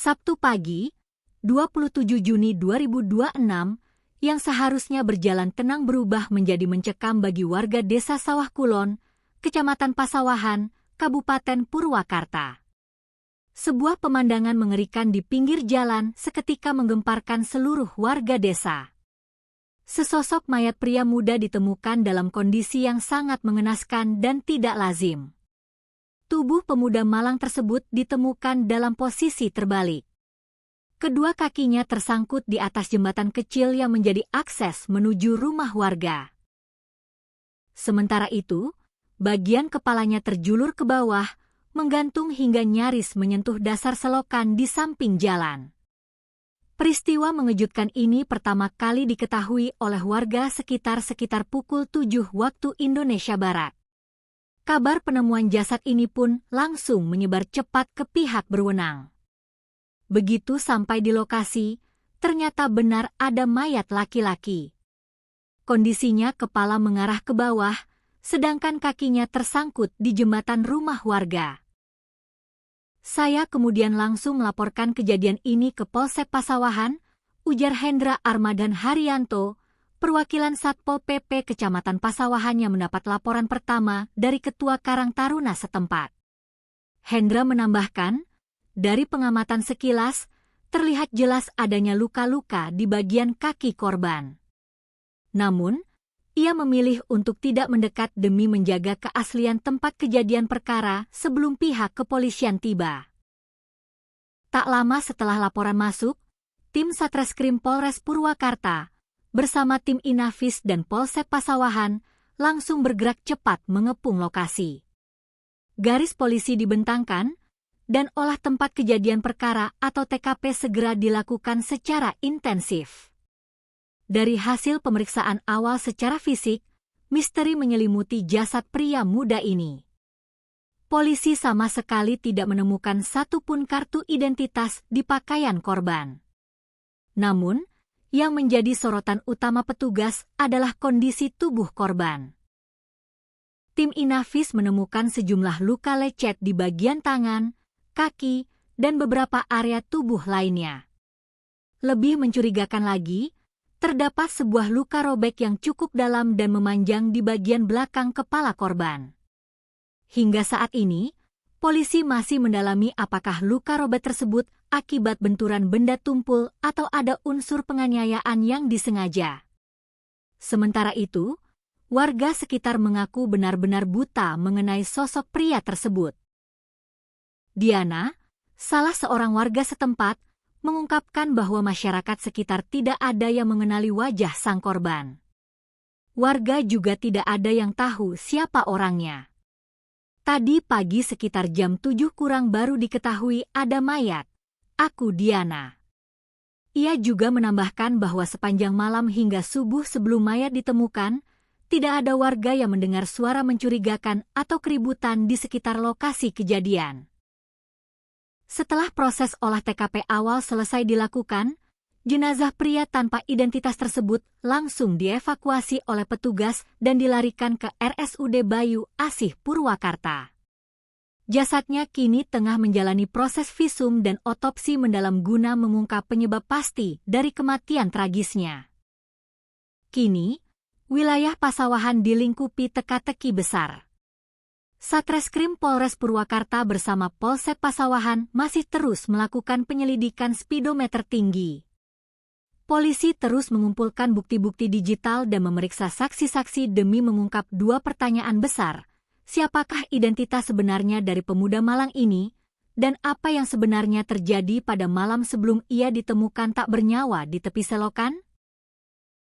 Sabtu pagi, 27 Juni 2026, yang seharusnya berjalan tenang berubah menjadi mencekam bagi warga Desa Sawah Kulon, Kecamatan Pasawahan, Kabupaten Purwakarta. Sebuah pemandangan mengerikan di pinggir jalan seketika menggemparkan seluruh warga desa. Sesosok mayat pria muda ditemukan dalam kondisi yang sangat mengenaskan dan tidak lazim. Tubuh pemuda malang tersebut ditemukan dalam posisi terbalik. Kedua kakinya tersangkut di atas jembatan kecil yang menjadi akses menuju rumah warga. Sementara itu, bagian kepalanya terjulur ke bawah, menggantung hingga nyaris menyentuh dasar selokan di samping jalan. Peristiwa mengejutkan ini pertama kali diketahui oleh warga sekitar pukul 7 waktu Indonesia Barat. Kabar penemuan jasad ini pun langsung menyebar cepat ke pihak berwenang. Begitu sampai di lokasi, ternyata benar ada mayat laki-laki. Kondisinya kepala mengarah ke bawah, sedangkan kakinya tersangkut di jembatan rumah warga. Saya kemudian langsung melaporkan kejadian ini ke Polsek Pasawahan, ujar Hendra Armadan Haryanto, perwakilan Satpol PP Kecamatan Pasawahan yang mendapat laporan pertama dari Ketua Karang Taruna setempat. Hendra menambahkan, dari pengamatan sekilas, terlihat jelas adanya luka-luka di bagian kaki korban. Namun, ia memilih untuk tidak mendekat demi menjaga keaslian tempat kejadian perkara sebelum pihak kepolisian tiba. Tak lama setelah laporan masuk, tim Satreskrim Polres Purwakarta bersama tim Inafis dan Polsek Pasawahan langsung bergerak cepat mengepung lokasi. Garis polisi dibentangkan, dan olah tempat kejadian perkara atau TKP segera dilakukan secara intensif. Dari hasil pemeriksaan awal secara fisik, misteri menyelimuti jasad pria muda ini. Polisi sama sekali tidak menemukan satupun kartu identitas di pakaian korban. Namun, yang menjadi sorotan utama petugas adalah kondisi tubuh korban. Tim Inafis menemukan sejumlah luka lecet di bagian tangan, kaki, dan beberapa area tubuh lainnya. Lebih mencurigakan lagi, terdapat sebuah luka robek yang cukup dalam dan memanjang di bagian belakang kepala korban. Hingga saat ini, polisi masih mendalami apakah luka robek tersebut akibat benturan benda tumpul atau ada unsur penganiayaan yang disengaja. Sementara itu, warga sekitar mengaku benar-benar buta mengenai sosok pria tersebut. Diana, salah seorang warga setempat, mengungkapkan bahwa masyarakat sekitar tidak ada yang mengenali wajah sang korban. Warga juga tidak ada yang tahu siapa orangnya. Tadi pagi sekitar jam 7 kurang baru diketahui ada mayat. Aku Diana. Ia juga menambahkan bahwa sepanjang malam hingga subuh sebelum mayat ditemukan, tidak ada warga yang mendengar suara mencurigakan atau keributan di sekitar lokasi kejadian. Setelah proses olah TKP awal selesai dilakukan, jenazah pria tanpa identitas tersebut langsung dievakuasi oleh petugas dan dilarikan ke RSUD Bayu Asih Purwakarta. Jasadnya kini tengah menjalani proses visum dan otopsi mendalam guna mengungkap penyebab pasti dari kematian tragisnya. Kini, wilayah Pasawahan dilingkupi teka-teki besar. Satreskrim Polres Purwakarta bersama Polsek Pasawahan masih terus melakukan penyelidikan speedometer tinggi. Polisi terus mengumpulkan bukti-bukti digital dan memeriksa saksi-saksi demi mengungkap dua pertanyaan besar. Siapakah identitas sebenarnya dari pemuda malang ini, dan apa yang sebenarnya terjadi pada malam sebelum ia ditemukan tak bernyawa di tepi selokan?